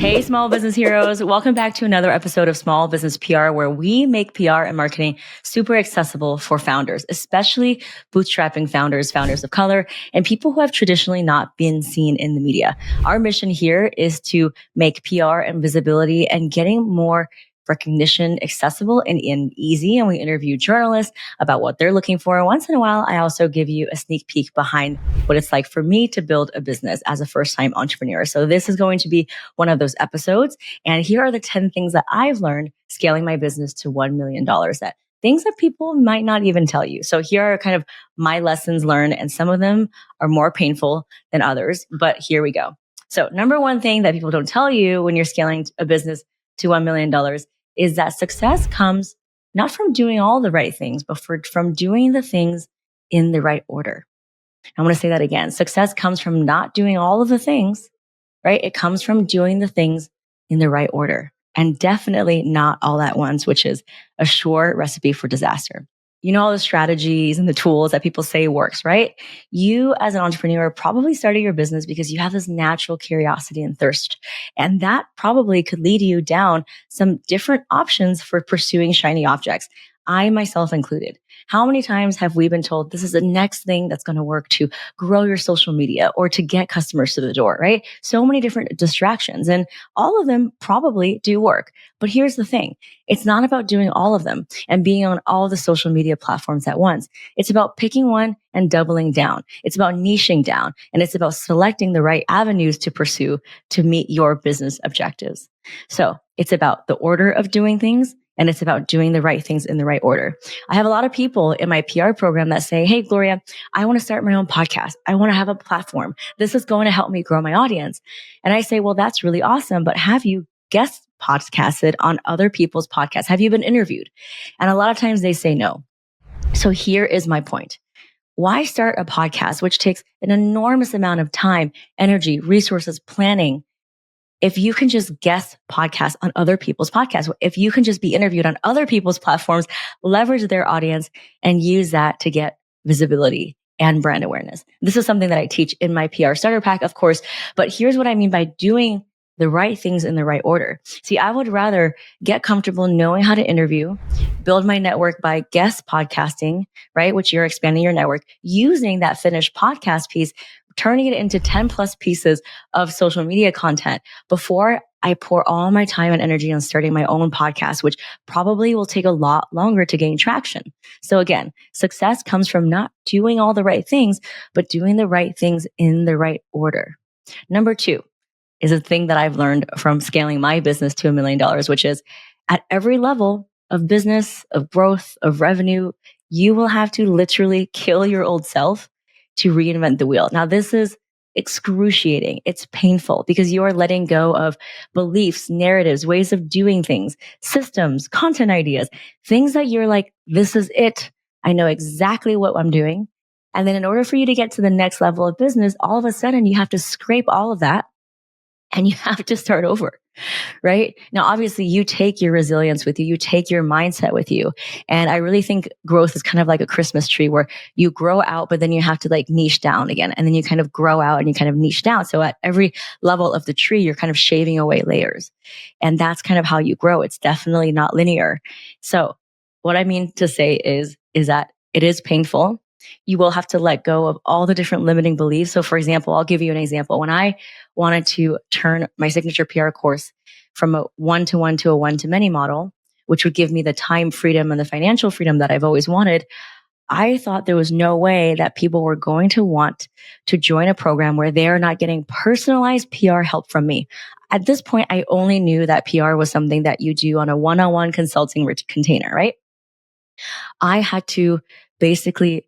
Hey, small business heroes. Welcome back to another episode of Small Business PR, where we make PR and marketing super accessible for founders, especially bootstrapping founders, founders of color, and people who have traditionally not been seen in the media. Our mission here is to make PR and visibility and getting more recognition accessible and easy. And we interview journalists about what they're looking for. And once in a while, I also give you a sneak peek behind what it's like for me to build a business as a first-time entrepreneur. So this is going to be one of those episodes. And here are the 10 things that I've learned scaling my business to $1 million, that things that people might not even tell you. So here are kind of my lessons learned, and some of them are more painful than others, but here we go. So number one thing that people don't tell you when you're scaling a business to $1 million is that success comes not from doing all the right things, but from doing the things in the right order. I want to say that again. Success comes from not doing all of the things, right? It comes from doing the things in the right order, and definitely not all at once, which is a sure recipe for disaster. You know, all the strategies and the tools that people say works, right? You as an entrepreneur probably started your business because you have this natural curiosity and thirst. And that probably could lead you down some different options for pursuing shiny objects. I myself included. How many times have we been told this is the next thing that's going to work to grow your social media or to get customers to the door, right? So many different distractions, and all of them probably do work. But here's the thing. It's not about doing all of them and being on all the social media platforms at once. It's about picking one and doubling down. It's about niching down, and it's about selecting the right avenues to pursue to meet your business objectives. So it's about the order of doing things, and it's about doing the right things in the right order. I have a lot of people in my PR program that say, hey, Gloria, I want to start my own podcast. I want to have a platform. This is going to help me grow my audience. And I say, well, that's really awesome, but have you guest podcasted on other people's podcasts? Have you been interviewed? And a lot of times they say no. So here is my point. Why start a podcast, which takes an enormous amount of time, energy, resources, planning, if you can just guest podcasts on other people's podcasts, if you can just be interviewed on other people's platforms, leverage their audience and use that to get visibility and brand awareness. This is something that I teach in my PR starter pack, of course, but here's what I mean by doing the right things in the right order. See, I would rather get comfortable knowing how to interview, build my network by guest podcasting, right? Which you're expanding your network, using that finished podcast piece, turning it into 10 plus pieces of social media content before I pour all my time and energy on starting my own podcast, which probably will take a lot longer to gain traction. So again, success comes from not doing all the right things, but doing the right things in the right order. Number two is a thing that I've learned from scaling my business to $1 million, which is at every level of business, of growth, of revenue, you will have to literally kill your old self to reinvent the wheel. Now, this is excruciating. It's painful because you are letting go of beliefs, narratives, ways of doing things, systems, content ideas, things that you're like, this is it. I know exactly what I'm doing. And then in order for you to get to the next level of business, all of a sudden you have to scrape all of that and you have to start over, right? Now, obviously you take your resilience with you. You take your mindset with you. And I really think growth is kind of like a Christmas tree where you grow out, but then you have to like niche down again. And then you kind of grow out and you kind of niche down. So at every level of the tree, you're kind of shaving away layers. And that's kind of how you grow. It's definitely not linear. So what I mean to say is that it is painful. You will have to let go of all the different limiting beliefs. So for example, I'll give you an example. When I wanted to turn my signature PR course from a one-to-one to a one-to-many model, which would give me the time freedom and the financial freedom that I've always wanted, I thought there was no way that people were going to want to join a program where they're not getting personalized PR help from me. At this point, I only knew that PR was something that you do on a one-on-one consulting container, right? I had to basically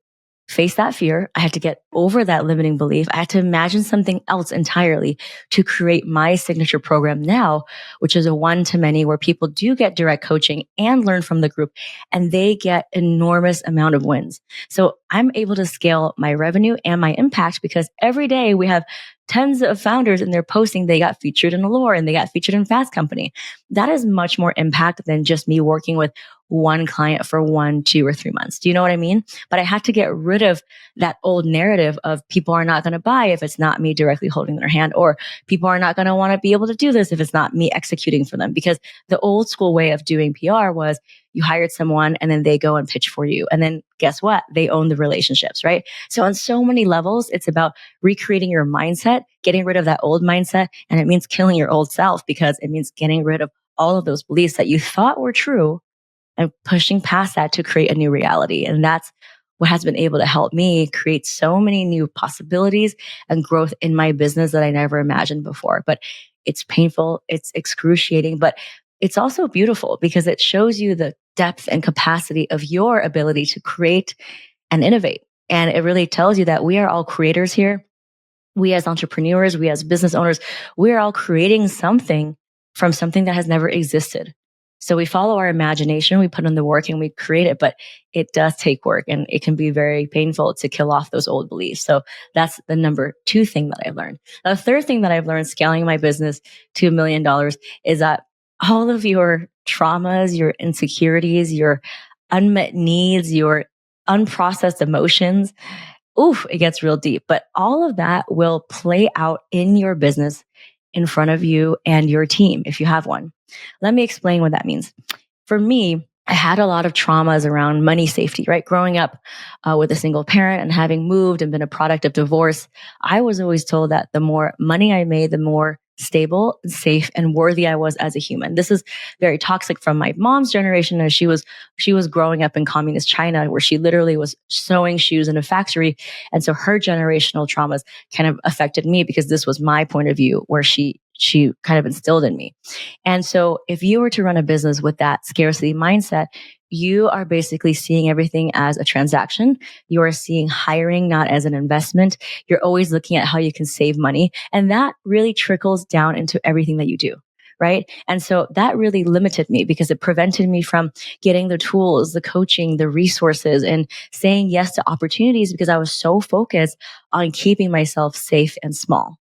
face that fear. I had to get over that limiting belief. I had to imagine something else entirely to create my signature program now, which is a one-to-many where people do get direct coaching and learn from the group, and they get enormous amount of wins. So I'm able to scale my revenue and my impact because every day we have tons of founders and they're posting they got featured in Allure and they got featured in Fast Company. That is much more impact than just me working with one client for 1, 2, or 3 months. Do you know what I mean? But I had to get rid of that old narrative of people are not going to buy if it's not me directly holding their hand, or people are not going to want to be able to do this if it's not me executing for them. Because the old school way of doing PR was you hired someone and then they go and pitch for you. And then guess what? They own the relationships, right? So on so many levels, it's about recreating your mindset, getting rid of that old mindset. And it means killing your old self because it means getting rid of all of those beliefs that you thought were true and pushing past that to create a new reality. And that's what has been able to help me create so many new possibilities and growth in my business that I never imagined before. But it's painful, it's excruciating, but it's also beautiful because it shows you the depth and capacity of your ability to create and innovate. And it really tells you that we are all creators here. We as entrepreneurs, we as business owners, we're all creating something from something that has never existed. So we follow our imagination, we put in the work and we create it, but it does take work and it can be very painful to kill off those old beliefs. So that's the number 2 thing that I've learned. Now, the third thing that I've learned scaling my business to $1 million is that all of your traumas, your insecurities, your unmet needs, your unprocessed emotions, it gets real deep. But all of that will play out in your business in front of you and your team if you have one. Let me explain what that means. For me, I had a lot of traumas around money safety, right? Growing up with a single parent and having moved and been a product of divorce, I was always told that the more money I made, the more stable, safe, and worthy I was as a human. This is very toxic from my mom's generation as she was growing up in communist China where she literally was sewing shoes in a factory. And so her generational traumas kind of affected me because this was my point of view where she kind of instilled in me. And so if you were to run a business with that scarcity mindset, you are basically seeing everything as a transaction. You are seeing hiring not as an investment. You're always looking at how you can save money. And that really trickles down into everything that you do, right? And so that really limited me because it prevented me from getting the tools, the coaching, the resources, and saying yes to opportunities because I was so focused on keeping myself safe and small.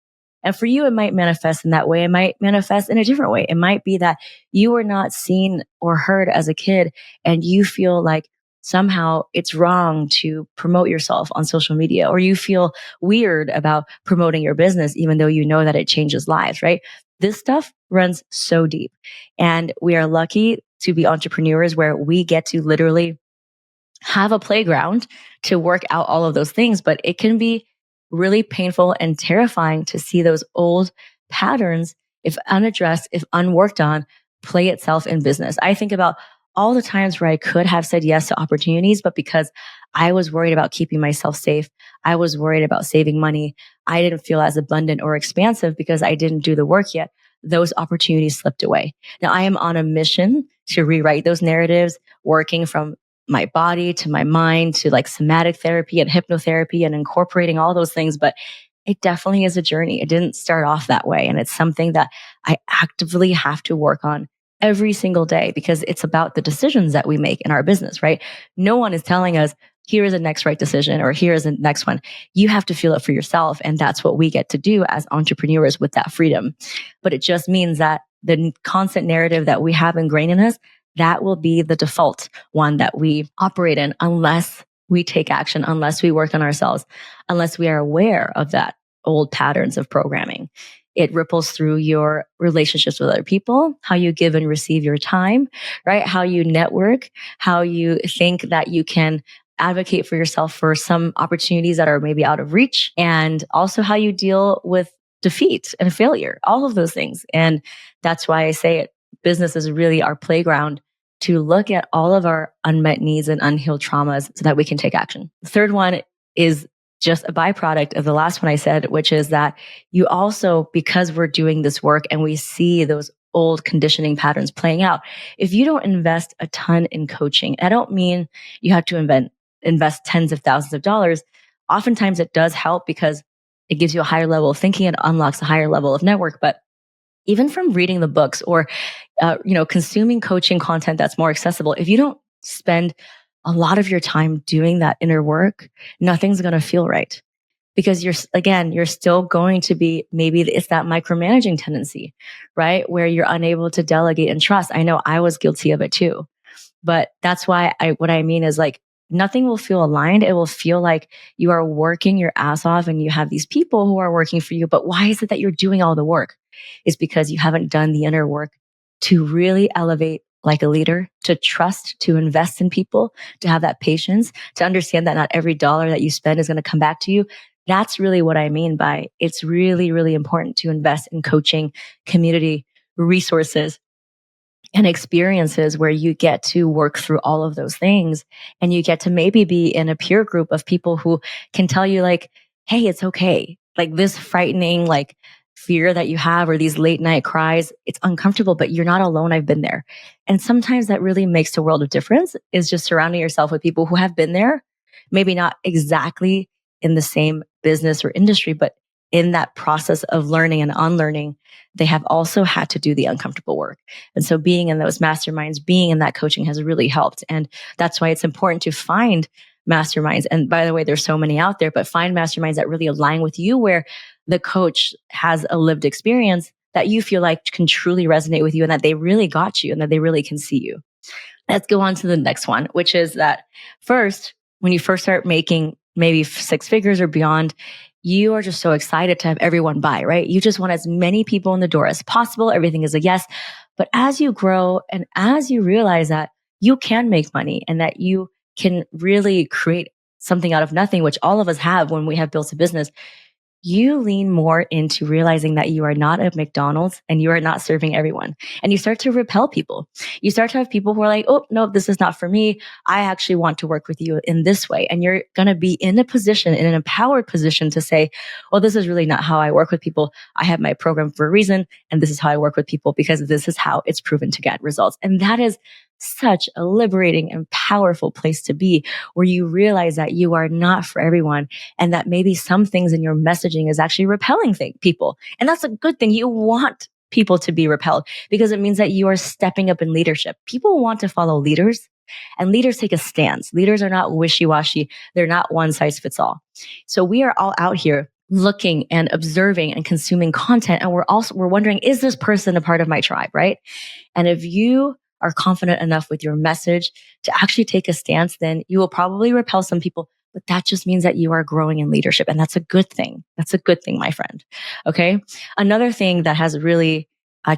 And for you, it might manifest in that way. It might manifest in a different way. It might be that you were not seen or heard as a kid and you feel like somehow it's wrong to promote yourself on social media, or you feel weird about promoting your business, even though you know that it changes lives, right? This stuff runs so deep. And we are lucky to be entrepreneurs where we get to literally have a playground to work out all of those things, but it can be really painful and terrifying to see those old patterns, if unaddressed, if unworked on, play itself in business. I think about all the times where I could have said yes to opportunities, but because I was worried about keeping myself safe, I was worried about saving money, I didn't feel as abundant or expansive because I didn't do the work yet. Those opportunities slipped away. Now I am on a mission to rewrite those narratives, working from my body to my mind to like somatic therapy and hypnotherapy and incorporating all those things. But it definitely is a journey. It didn't start off that way. And it's something that I actively have to work on every single day because it's about the decisions that we make in our business, right? No one is telling us, here is the next right decision or here is the next one. You have to feel it for yourself. And that's what we get to do as entrepreneurs with that freedom. But it just means that the constant narrative that we have ingrained in us, that will be the default one that we operate in unless we take action, unless we work on ourselves, unless we are aware of that old patterns of programming. It ripples through your relationships with other people, how you give and receive your time, right? How you network, how you think that you can advocate for yourself for some opportunities that are maybe out of reach, and also how you deal with defeat and failure, all of those things. And that's why I say it. Business is really our playground to look at all of our unmet needs and unhealed traumas so that we can take action. The third one is just a byproduct of the last one I said, which is that you also, because we're doing this work and we see those old conditioning patterns playing out, if you don't invest a ton in coaching, I don't mean you have to invest tens of thousands of dollars. Oftentimes it does help because it gives you a higher level of thinking and unlocks a higher level of network. But even from reading the books or, consuming coaching content that's more accessible, if you don't spend a lot of your time doing that inner work, nothing's going to feel right. Because you're still going to be, maybe it's that micromanaging tendency, right? Where you're unable to delegate and trust. I know I was guilty of it too. But that's why what I mean is like, nothing will feel aligned. It will feel like you are working your ass off and you have these people who are working for you. But why is it that you're doing all the work? It's because you haven't done the inner work to really elevate like a leader, to trust, to invest in people, to have that patience, to understand that not every dollar that you spend is going to come back to you. That's really what I mean by it's really, really important to invest in coaching, community, resources, and experiences where you get to work through all of those things, and you get to maybe be in a peer group of people who can tell you like, hey, it's okay. Like this frightening, like fear that you have, or these late night cries, it's uncomfortable, but you're not alone. I've been there. And sometimes that really makes a world of difference, is just surrounding yourself with people who have been there, maybe not exactly in the same business or industry, but in that process of learning and unlearning, they have also had to do the uncomfortable work. And so being in those masterminds, being in that coaching has really helped. And that's why it's important to find masterminds. And by the way, there's so many out there, but find masterminds that really align with you, where the coach has a lived experience that you feel like can truly resonate with you, and that they really got you and that they really can see you. Let's go on to the next one, which is that first, when you first start making maybe six figures or beyond, you are just so excited to have everyone buy, right? You just want as many people in the door as possible. Everything is a yes. But as you grow and as you realize that you can make money and that you can really create something out of nothing, which all of us have when we have built a business, you lean more into realizing that you are not at McDonald's and you are not serving everyone. And you start to repel people. You start to have people who are like, oh, no, this is not for me. I actually want to work with you in this way. And you're going to be in a position, in an empowered position to say, well, this is really not how I work with people. I have my program for a reason. And this is how I work with people because this is how it's proven to get results. And that is such a liberating and powerful place to be, where you realize that you are not for everyone, and that maybe some things in your messaging is actually repelling people. And that's a good thing. You want people to be repelled because it means that you are stepping up in leadership. People want to follow leaders, and leaders take a stance. Leaders are not wishy-washy. They're not one size fits all. So we are all out here looking and observing and consuming content. And we're wondering, is this person a part of my tribe? Right. And if you are confident enough with your message to actually take a stance, then you will probably repel some people, but that just means that you are growing in leadership. And that's a good thing. That's a good thing, my friend. Okay. Another thing that has really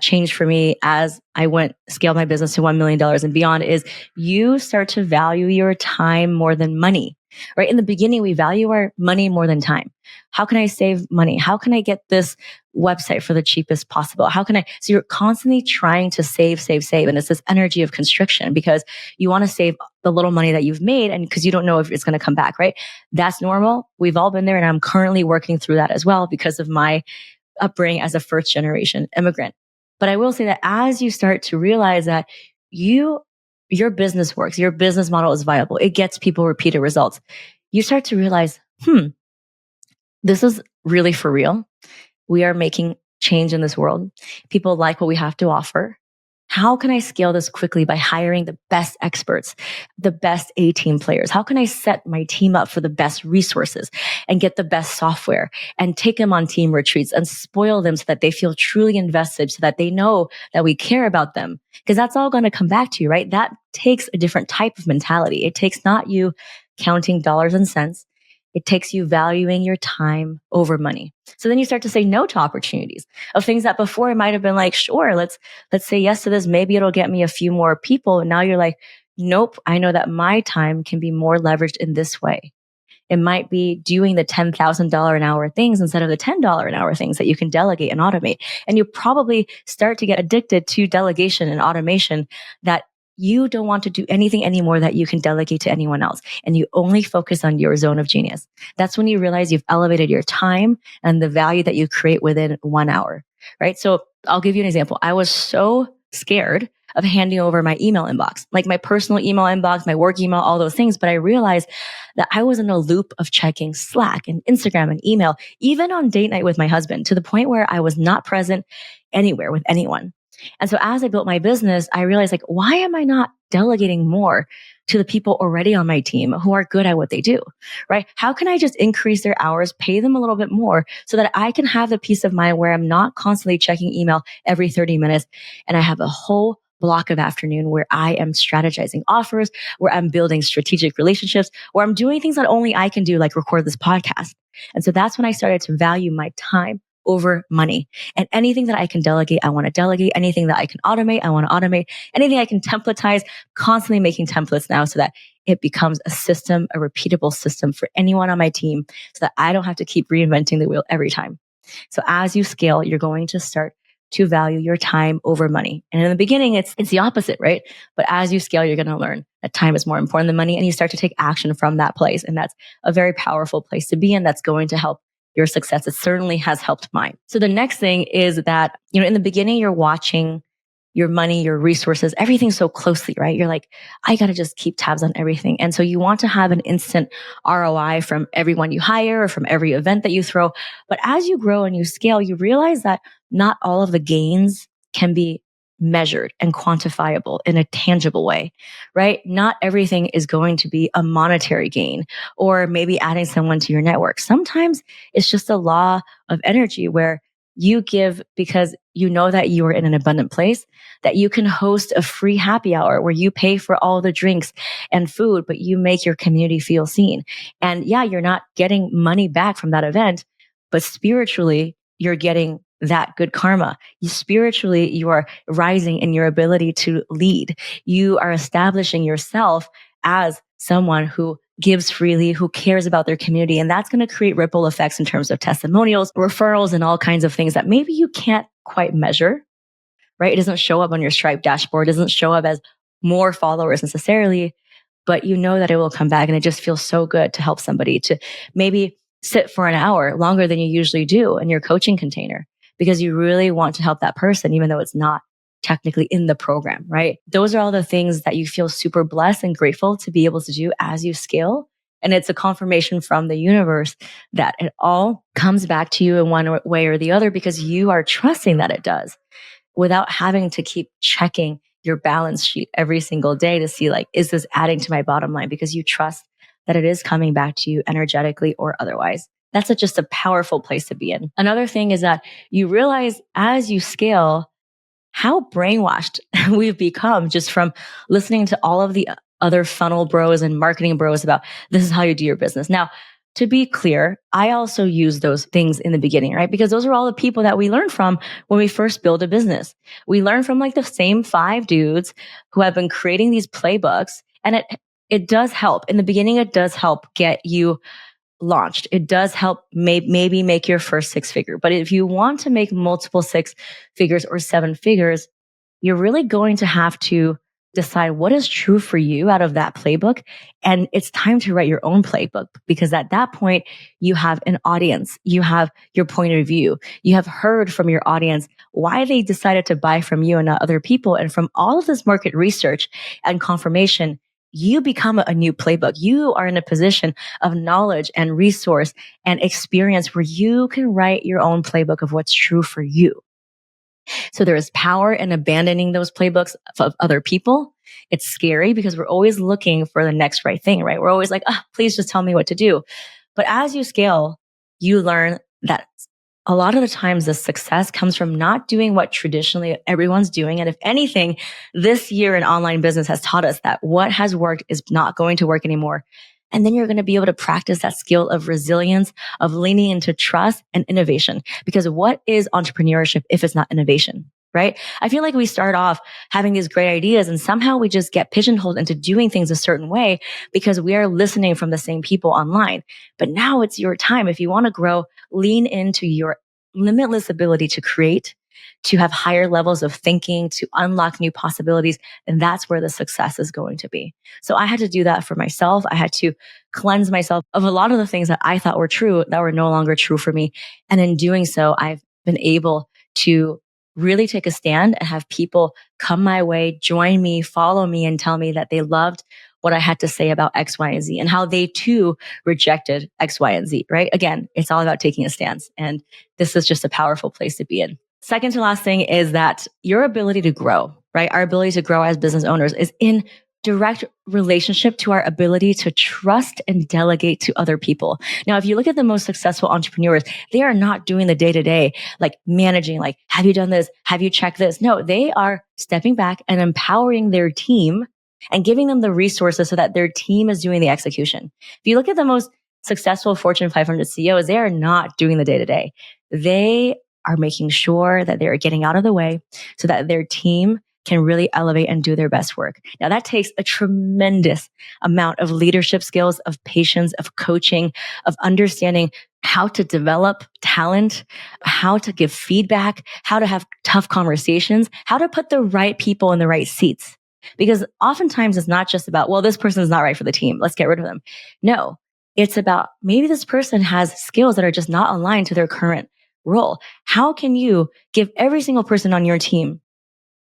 changed for me as I scaled my business to $1 million and beyond is you start to value your time more than money. Right? In the beginning, we value our money more than time. How can I save money? How can I get this website for the cheapest possible? So you're constantly trying to save. And it's this energy of constriction because you want to save the little money that you've made, and because you don't know if it's going to come back, right? That's normal. We've all been there. And I'm currently working through that as well because of my upbringing as a first generation immigrant. But I will say that as you start to realize that your business works, your business model is viable, it gets people repeated results, you start to realize, this is really for real. We are making change in this world. People like what we have to offer. How can I scale this quickly by hiring the best experts, the best A-team players? How can I set my team up for the best resources and get the best software and take them on team retreats and spoil them so that they feel truly invested, so that they know that we care about them? Because that's all going to come back to you, right? That takes a different type of mentality. It takes not you counting dollars and cents. It takes you valuing your time over money. So then you start to say no to opportunities of things that before it might have been like, sure, let's say yes to this. Maybe it'll get me a few more people. And now you're like, nope, I know that my time can be more leveraged in this way. It might be doing the $10,000 an hour things instead of the $10 an hour things that you can delegate and automate. And you probably start to get addicted to delegation and automation, that you don't want to do anything anymore that you can delegate to anyone else. And you only focus on your zone of genius. That's when you realize you've elevated your time and the value that you create within 1 hour, right? So I'll give you an example. I was so scared of handing over my email inbox, like my personal email inbox, my work email, all those things. But I realized that I was in a loop of checking Slack and Instagram and email, even on date night with my husband, to the point where I was not present anywhere with anyone. And so as I built my business, I realized like, why am I not delegating more to the people already on my team who are good at what they do, right? How can I just increase their hours, pay them a little bit more so that I can have the peace of mind where I'm not constantly checking email every 30 minutes and I have a whole block of afternoon where I am strategizing offers, where I'm building strategic relationships, where I'm doing things that only I can do, like record this podcast. And so that's when I started to value my time over money. And anything that I can delegate, I want to delegate. Anything that I can automate, I want to automate. Anything I can templatize, constantly making templates now so that it becomes a system, a repeatable system for anyone on my team so that I don't have to keep reinventing the wheel every time. So as you scale, you're going to start to value your time over money. And in the beginning, it's the opposite, right? But as you scale, you're going to learn that time is more important than money and you start to take action from that place. And that's a very powerful place to be in. That's going to help your success. It certainly has helped mine. So the next thing is that, in the beginning, you're watching your money, your resources, everything so closely, right? You're like, I got to just keep tabs on everything. And so you want to have an instant ROI from everyone you hire or from every event that you throw. But as you grow and you scale, you realize that not all of the gains can be measured and quantifiable in a tangible way, right? Not everything is going to be a monetary gain or maybe adding someone to your network. Sometimes it's just a law of energy where you give because you know that you are in an abundant place, that you can host a free happy hour where you pay for all the drinks and food, but you make your community feel seen. And yeah, you're not getting money back from that event, but spiritually, you're getting that good karma. Spiritually, you are rising in your ability to lead. You are establishing yourself as someone who gives freely, who cares about their community. And that's going to create ripple effects in terms of testimonials, referrals, and all kinds of things that maybe you can't quite measure, right? It doesn't show up on your Stripe dashboard. It doesn't show up as more followers necessarily, but you know that it will come back. And it just feels so good to help somebody to maybe sit for an hour longer than you usually do in your coaching container because you really want to help that person, even though it's not technically in the program, right? Those are all the things that you feel super blessed and grateful to be able to do as you scale. And it's a confirmation from the universe that it all comes back to you in one way or the other because you are trusting that it does without having to keep checking your balance sheet every single day to see like, is this adding to my bottom line? Because you trust that it is coming back to you energetically or otherwise. That's just a powerful place to be in. Another thing is that you realize as you scale, how brainwashed we've become just from listening to all of the other funnel bros and marketing bros about this is how you do your business. Now, to be clear, I also use those things in the beginning, right? Because those are all the people that we learn from when we first build a business. We learn from like the same 5 dudes who have been creating these playbooks. And it does help. In the beginning, it does help get you launched. It does help maybe make your first 6-figure. But if you want to make multiple 6 figures or 7 figures, you're really going to have to decide what is true for you out of that playbook. And it's time to write your own playbook because at that point, you have an audience. You have your point of view. You have heard from your audience why they decided to buy from you and not other people. And from all of this market research and confirmation, you become a new playbook. You are in a position of knowledge and resource and experience where you can write your own playbook of what's true for you. So there is power in abandoning those playbooks of other people. It's scary because we're always looking for the next right thing, right? We're always like, please just tell me what to do. But as you scale, you learn that a lot of the times the success comes from not doing what traditionally everyone's doing. And if anything, this year in online business has taught us that what has worked is not going to work anymore. And then you're going to be able to practice that skill of resilience, of leaning into trust and innovation. Because what is entrepreneurship if it's not innovation, right? I feel like we start off having these great ideas and somehow we just get pigeonholed into doing things a certain way because we are listening from the same people online. But now it's your time. If you want to grow, lean into your limitless ability to create, to have higher levels of thinking, to unlock new possibilities. And that's where the success is going to be. So I had to do that for myself. I had to cleanse myself of a lot of the things that I thought were true that were no longer true for me. And in doing so, I've been able to really take a stand and have people come my way, join me, follow me, and tell me that they loved what I had to say about X, Y, and Z and how they too rejected X, Y, and Z, right? Again, it's all about taking a stance. And this is just a powerful place to be in. Second to last thing is that your ability to grow, right? Our ability to grow as business owners is in direct relationship to our ability to trust and delegate to other people. Now, if you look at the most successful entrepreneurs, they are not doing the day to day, like managing, like, have you done this? Have you checked this? No, they are stepping back and empowering their team and giving them the resources so that their team is doing the execution. If you look at the most successful Fortune 500 CEOs, they are not doing the day to day. They are making sure that they're getting out of the way so that their team can really elevate and do their best work. Now that takes a tremendous amount of leadership skills, of patience, of coaching, of understanding how to develop talent, how to give feedback, how to have tough conversations, how to put the right people in the right seats. Because oftentimes it's not just about, well, this person is not right for the team. Let's get rid of them. No, it's about maybe this person has skills that are just not aligned to their current role. How can you give every single person on your team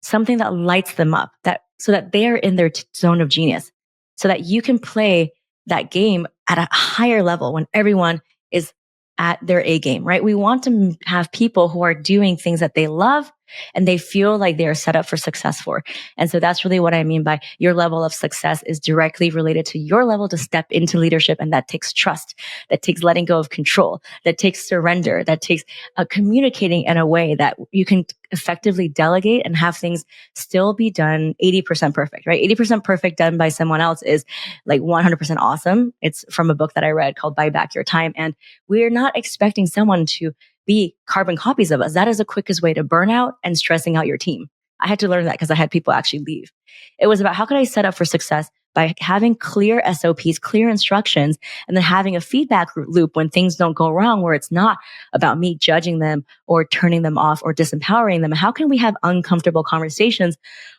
something that lights them up, that so that they're in their zone of genius, so that you can play that game at a higher level when everyone is at their A game, right? We want to have people who are doing things that they love and they feel like they are set up for success for. And so that's really what I mean by your level of success is directly related to your level to step into leadership. And that takes trust, that takes letting go of control, that takes surrender, that takes communicating in a way that you can effectively delegate and have things still be done 80% perfect, right? 80% perfect done by someone else is like 100% awesome. It's from a book that I read called Buy Back Your Time. And we're not expecting someone to be carbon copies of us. That is the quickest way to burn out and stressing out your team. I had to learn that because I had people actually leave. It was about how could I set up for success by having clear SOPs, clear instructions, and then having a feedback loop when things don't go wrong, where it's not about me judging them or turning them off or disempowering them. How can we have uncomfortable conversations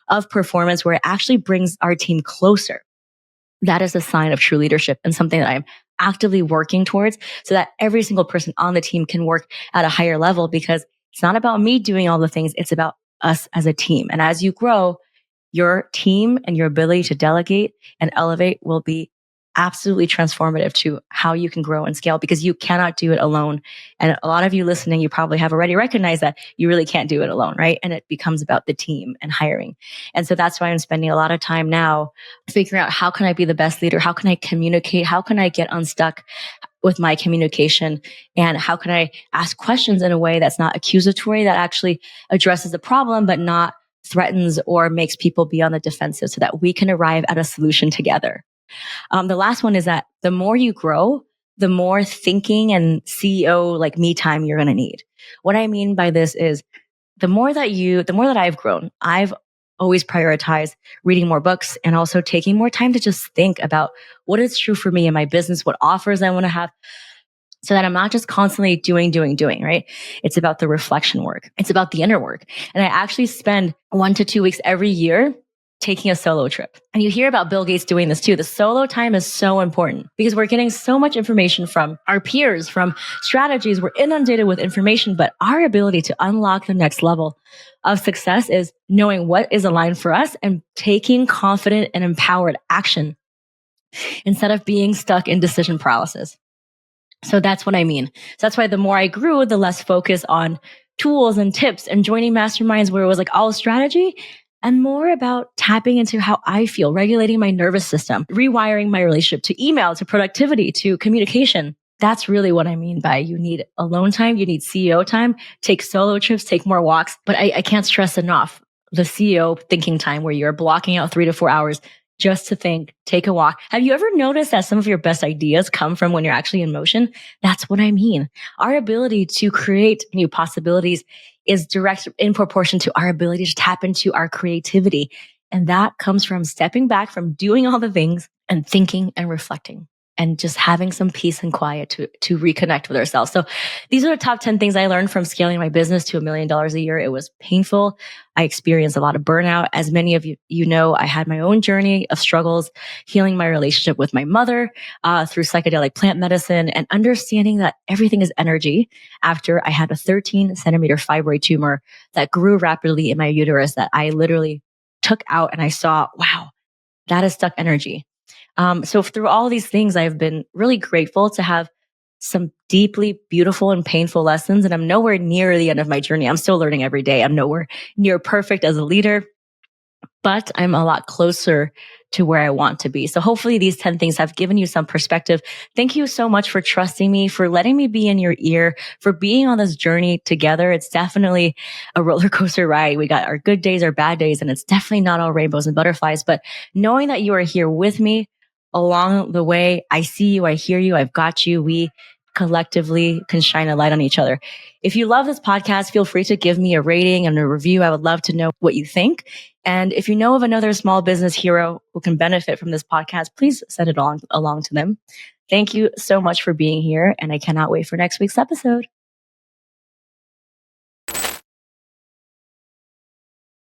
of performance where it actually brings our team closer? That is a sign of true leadership and something that I'm actively working towards so that every single person on the team can work at a higher level, because it's not about me doing all the things. It's about us as a team. And as you grow, your team and your ability to delegate and elevate will be absolutely transformative to how you can grow and scale, because you cannot do it alone. And a lot of you listening, you probably have already recognized that you really can't do it alone, right? And it becomes about the team and hiring. And so that's why I'm spending a lot of time now figuring out how can I be the best leader? How can I communicate? How can I get unstuck with my communication? And how can I ask questions in a way that's not accusatory, that actually addresses the problem, but not threatens or makes people be on the defensive, so that we can arrive at a solution together. The last one is that the more you grow, the more thinking and CEO like me time you're going to need. What I mean by this is the more that I've grown, I've always prioritized reading more books and also taking more time to just think about what is true for me in my business, what offers I want to have, so that I'm not just constantly doing, right? It's about the reflection work. It's about the inner work. And I actually spend 1 to 2 weeks every year taking a solo trip. And you hear about Bill Gates doing this too. The solo time is so important because we're getting so much information from our peers, from strategies. We're inundated with information, but our ability to unlock the next level of success is knowing what is aligned for us and taking confident and empowered action instead of being stuck in decision paralysis. So that's what I mean. So that's why the more I grew, the less focus on tools and tips and joining masterminds where it was like all strategy, and more about tapping into how I feel, regulating my nervous system, rewiring my relationship to email, to productivity, to communication. That's really what I mean by you need alone time, you need CEO time, take solo trips, take more walks. But I can't stress enough the CEO thinking time where you're blocking out 3 to 4 hours just to think, take a walk. Have you ever noticed that some of your best ideas come from when you're actually in motion? That's what I mean. Our ability to create new possibilities is direct in proportion to our ability to tap into our creativity. And that comes from stepping back from doing all the things and thinking and reflecting and just having some peace and quiet to reconnect with ourselves. So these are the top 10 things I learned from scaling my business to $1 million a year. It was painful. I experienced a lot of burnout. As many of you know, I had my own journey of struggles, healing my relationship with my mother through psychedelic plant medicine and understanding that everything is energy after I had a 13-centimeter fibroid tumor that grew rapidly in my uterus that I literally took out and I saw, wow, that is stuck energy. So through all these things, I've been really grateful to have some deeply beautiful and painful lessons. And I'm nowhere near the end of my journey. I'm still learning every day. I'm nowhere near perfect as a leader, but I'm a lot closer to where I want to be. So hopefully these 10 things have given you some perspective. Thank you so much for trusting me, for letting me be in your ear, for being on this journey together. It's definitely a roller coaster ride. We got our good days, our bad days, and it's definitely not all rainbows and butterflies, but knowing that you are here with me along the way, I see you, I hear you, I've got you. We collectively can shine a light on each other. If you love this podcast, feel free to give me a rating and a review. I would love to know what you think. And if you know of another small business hero who can benefit from this podcast, please send it along to them. Thank you so much for being here, and I cannot wait for next week's episode.